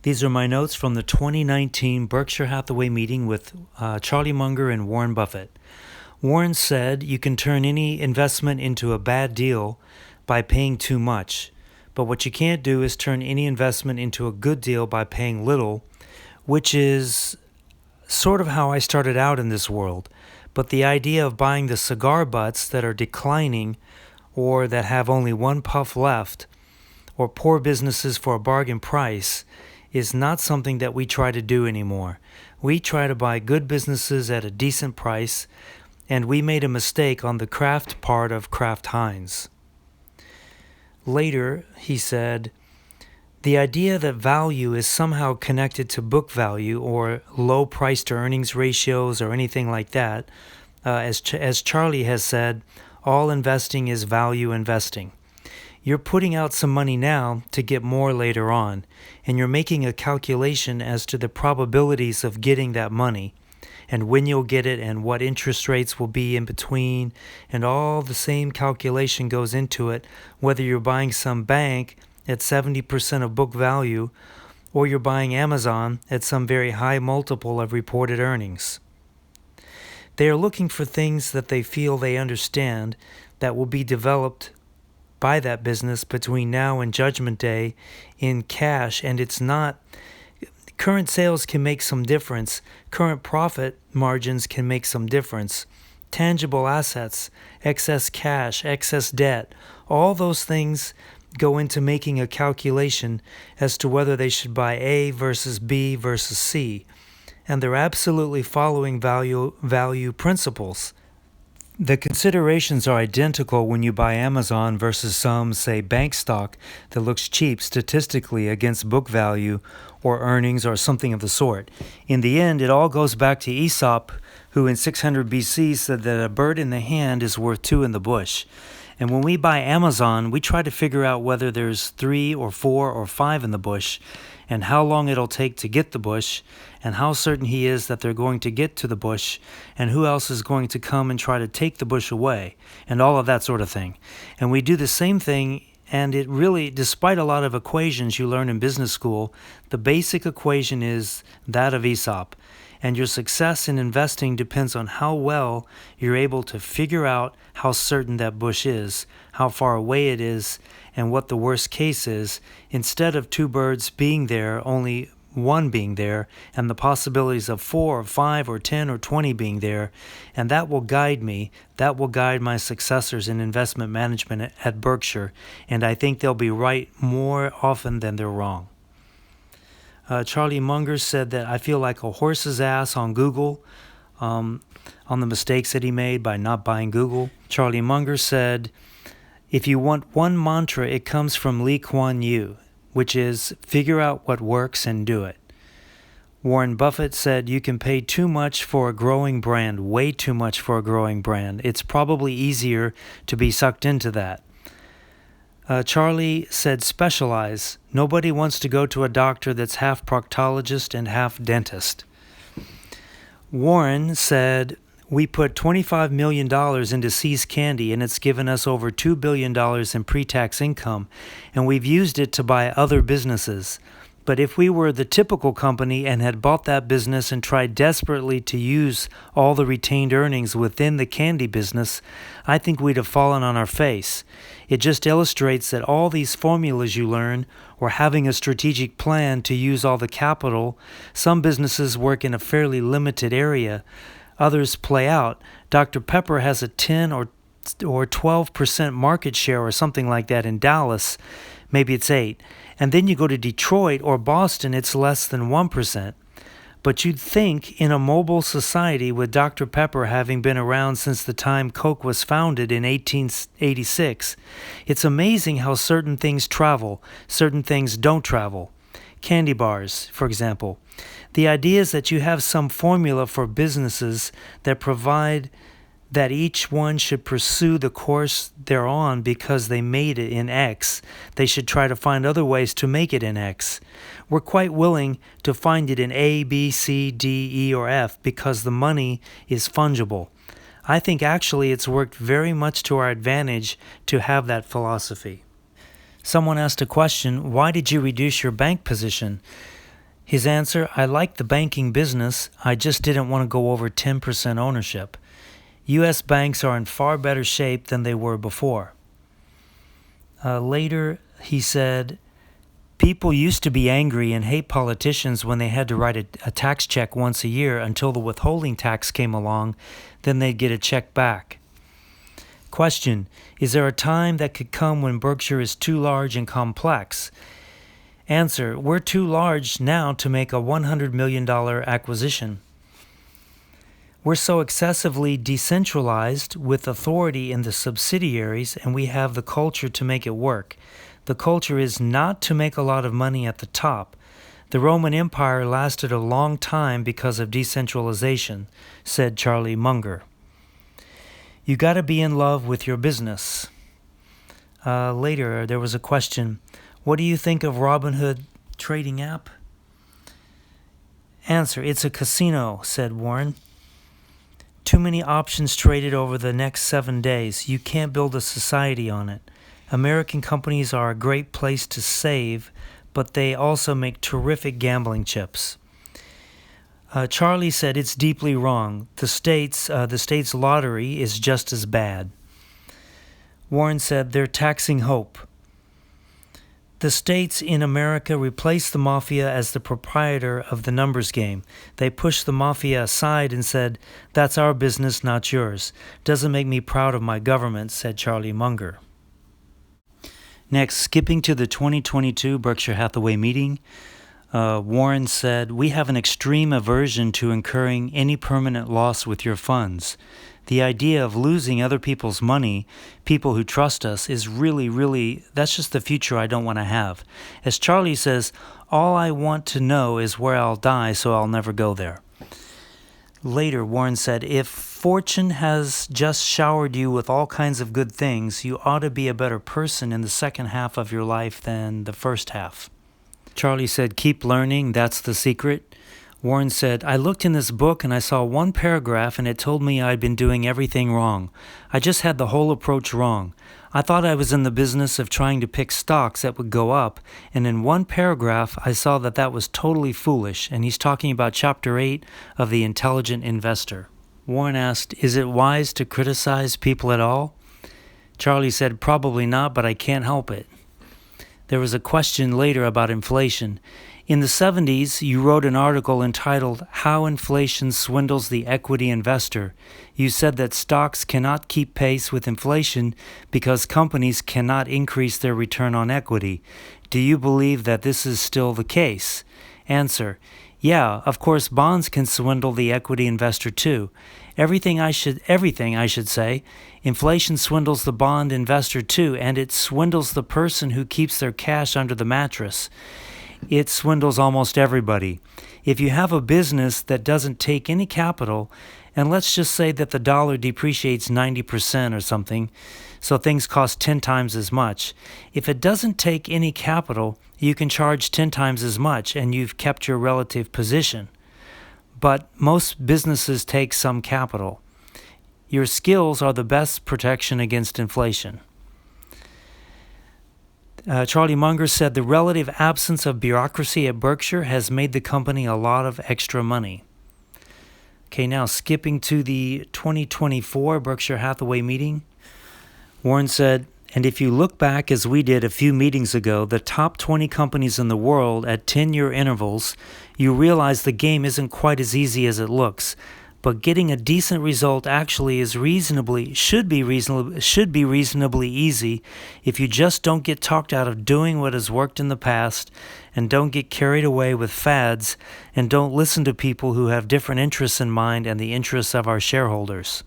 These are my notes from the 2019 Berkshire Hathaway meeting with Charlie Munger and Warren Buffett. Warren said you can turn any investment into a bad deal by paying too much, but what you can't do is turn any investment into a good deal by paying little, which is sort of how I started out in this world. But the idea of buying the cigar butts that are declining or that have only one puff left, or poor businesses for a bargain price, is not something that we try to do anymore. We try to buy good businesses at a decent price, and we made a mistake on the Kraft part of Kraft Heinz. Later, he said, the idea that value is somehow connected to book value or low price to earnings ratios or anything like that, as Charlie has said, all investing is value investing. You're putting out some money now to get more later on, and you're making a calculation as to the probabilities of getting that money, and when you'll get it and what interest rates will be in between, and all the same calculation goes into it, whether you're buying some bank at 70% of book value, or you're buying Amazon at some very high multiple of reported earnings. They are looking for things that they feel they understand that will be developed by that business between now and Judgment Day in cash, and it's not. Current sales can make some difference. Current profit margins can make some difference. Tangible assets, excess cash, excess debt, all those things go into making a calculation as to whether they should buy A versus B versus C. And they're absolutely following value principles. The considerations are identical when you buy Amazon versus some, say, bank stock that looks cheap statistically against book value or earnings or something of the sort. In the end, it all goes back to Aesop, who in 600 BC said that a bird in the hand is worth two in the bush. And when we buy Amazon, we try to figure out whether there's 3 or 4 or 5 in the bush, and how long it'll take to get the bush, and how certain he is that they're going to get to the bush, and who else is going to come and try to take the bush away, and all of that sort of thing. And we do the same thing, and it really, despite a lot of equations you learn in business school, the basic equation is that of Aesop. And your success in investing depends on how well you're able to figure out how certain that bush is, how far away it is, and what the worst case is, instead of 2 birds being there, only 1 being there, and the possibilities of 4 or 5 or 10 or 20 being there. And that will guide me, that will guide my successors in investment management at Berkshire, and I think they'll be right more often than they're wrong. Charlie Munger said that I feel like a horse's ass on Google, on the mistakes that he made by not buying Google. Charlie Munger said, if you want one mantra, it comes from Lee Kuan Yew, which is figure out what works and do it. Warren Buffett said you can pay too much for a growing brand, way too much for a growing brand. It's probably easier to be sucked into that. Charlie said specialize. Nobody wants to go to a doctor that's half proctologist and half dentist. Warren said, we put $25 million into See's Candy, and it's given us over $2 billion in pre-tax income, and we've used it to buy other businesses. But if we were the typical company and had bought that business and tried desperately to use all the retained earnings within the candy business, I think we'd have fallen on our face. It just illustrates that all these formulas you learn, or having a strategic plan to use all the capital, some businesses work in a fairly limited area. Others play out. Dr. Pepper has a 10 or 12% market share or something like that in Dallas. Maybe it's 8. And then you go to Detroit or Boston, it's less than 1%. But you'd think in a mobile society with Dr. Pepper having been around since the time Coke was founded in 1886, it's amazing how certain things travel, certain things don't travel. Candy bars, for example. The idea is that you have some formula for businesses that provide that each one should pursue the course they're on because they made it in X. They should try to find other ways to make it in X. We're quite willing to find it in A, B, C, D, E, or F because the money is fungible. I think actually it's worked very much to our advantage to have that philosophy. Someone asked a question, why did you reduce your bank position? His answer, I like the banking business, I just didn't want to go over 10% ownership. U.S. banks are in far better shape than they were before. Later, he said, people used to be angry and hate politicians when they had to write a tax check once a year until the withholding tax came along, then they'd get a check back. Question, is there a time that could come when Berkshire is too large and complex? Answer, we're too large now to make a $100 million acquisition. We're so excessively decentralized with authority in the subsidiaries, and we have the culture to make it work. The culture is not to make a lot of money at the top. The Roman Empire lasted a long time because of decentralization, said Charlie Munger. You got to be in love with your business. Later, there was a question. What do you think of Robinhood trading app? Answer, it's a casino, said Warren. Too many options traded over the next 7 days. You can't build a society on it. American companies are a great place to save, but they also make terrific gambling chips. Charlie said it's deeply wrong. The state's lottery is just as bad. Warren said they're taxing hope. The states in America replaced the mafia as the proprietor of the numbers game. They pushed the mafia aside and said, that's our business, not yours. Doesn't make me proud of my government, said Charlie Munger. Next, skipping to the 2022 Berkshire Hathaway meeting, Warren said, we have an extreme aversion to incurring any permanent loss with your funds. The idea of losing other people's money, people who trust us, is really, that's just the future I don't want to have. As Charlie says, all I want to know is where I'll die, so I'll never go there. Later, Warren said, if fortune has just showered you with all kinds of good things, you ought to be a better person in the second half of your life than the first half. Charlie said, keep learning, that's the secret. Warren said, I looked in this book and I saw one paragraph and it told me I'd been doing everything wrong. I just had the whole approach wrong. I thought I was in the business of trying to pick stocks that would go up, and in one paragraph I saw that was totally foolish, and he's talking about Chapter 8 of The Intelligent Investor. Warren asked, is it wise to criticize people at all? Charlie said, probably not, but I can't help it. There was a question later about inflation. In the 70s, you wrote an article entitled, How Inflation Swindles the Equity Investor. You said that stocks cannot keep pace with inflation because companies cannot increase their return on equity. Do you believe that this is still the case? Answer, yeah, of course bonds can swindle the equity investor too. Everything I should say. Inflation swindles the bond investor too, and it swindles the person who keeps their cash under the mattress. It swindles almost everybody. If you have a business that doesn't take any capital, and let's just say that the dollar depreciates 90% or something, so things cost 10 times as much. If it doesn't take any capital, you can charge 10 times as much, and you've kept your relative position. But most businesses take some capital. Your skills are the best protection against inflation. Charlie Munger said the relative absence of bureaucracy at Berkshire has made the company a lot of extra money. Okay, now skipping to the 2024 Berkshire Hathaway meeting, Warren said, and if you look back as we did a few meetings ago, the top 20 companies in the world at 10-year intervals, you realize the game isn't quite as easy as it looks. But getting a decent result actually should be reasonably easy if you just don't get talked out of doing what has worked in the past, and don't get carried away with fads, and don't listen to people who have different interests in mind and the interests of our shareholders.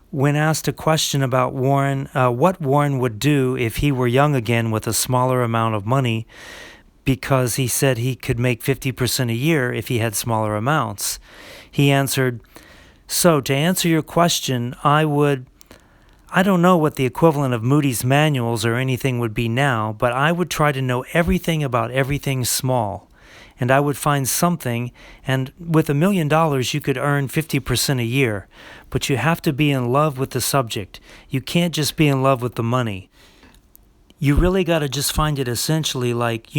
When asked a question about what Warren would do if he were young again with a smaller amount of money, because he said he could make 50% a year if he had smaller amounts, he answered, so to answer your question, I don't know what the equivalent of Moody's manuals or anything would be now, but I would try to know everything about everything small. And I would find something, and with $1 million you could earn 50% a year. But you have to be in love with the subject. You can't just be in love with the money. You really got to just find it essentially like,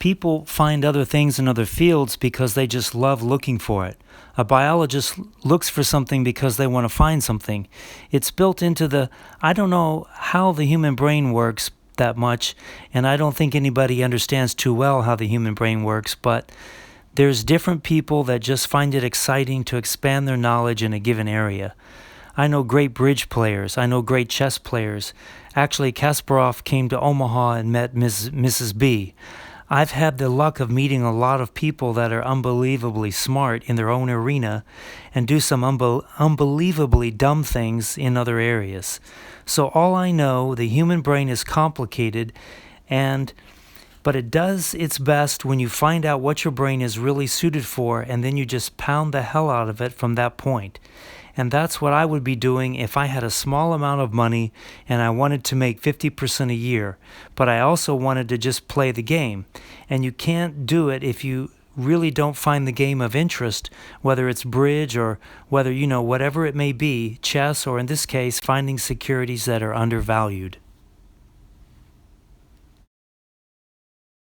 People find other things in other fields because they just love looking for it. A biologist looks for something because they want to find something. It's built into I don't know how the human brain works that much, and I don't think anybody understands too well how the human brain works, but there's different people that just find it exciting to expand their knowledge in a given area. I know great bridge players. I know great chess players. Actually, Kasparov came to Omaha and met Mrs. B. I've had the luck of meeting a lot of people that are unbelievably smart in their own arena and do some unbelievably dumb things in other areas. So all I know, the human brain is complicated, but it does its best when you find out what your brain is really suited for, and then you just pound the hell out of it from that point. And that's what I would be doing if I had a small amount of money and I wanted to make 50% a year, but I also wanted to just play the game. And you can't do it if you really don't find the game of interest, whether it's bridge or whether, whatever it may be, chess, or in this case, finding securities that are undervalued.